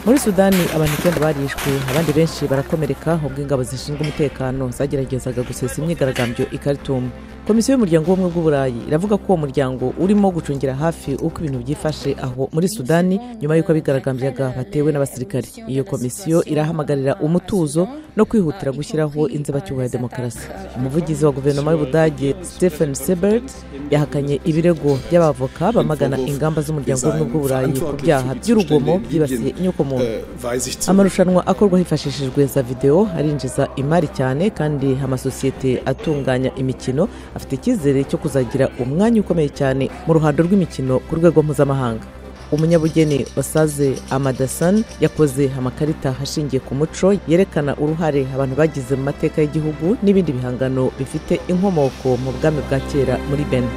Muri Sudani abantu 9 barishwe abandi benshi barakomereka ubwo ingabo zishinzwe umutekano zageragezaga gusesa imyigaragambyo i Khartoum. Komisiyo y'umuryango w'ubumwe bw'Uburayi iravuga ko uwo muryango urimo gucungira hafi uko ibintu byifashe aho muri Sudani nyuma y'uko abigaragambyaga batewe n'abasirikari. Iyo komisiyo irahamagarira umutuzo no kwihutira gushyiraho inzibacyuho ya demokarasi. Umuvugizi wa guverinoma y'Ubudage Stefan Seibert yahakanye ibirego by'abavoka bamagana ingamba z'umuryango w'ubumwe bw'Uburayi ku byaha by'urugomo byibasiye inyokomuntu. Amarushanwa akorwa hifashishijwe za video arinjiza imari cyane kandi amasosiyete atunganya imikino afite icyizere cyo kuzagira umwanya ukomeye cyane mu ruhando rw'imikino ku rwego mpuzamahanga. Umunyabugeni Osaze Amadasan yakoze amakarita hashingiye ku muco yerekana uruhare abantu bagize mu mateka y'igihugu n'ibindi bihangano bifite inkomoko mu bwami bwa kera muri Benin.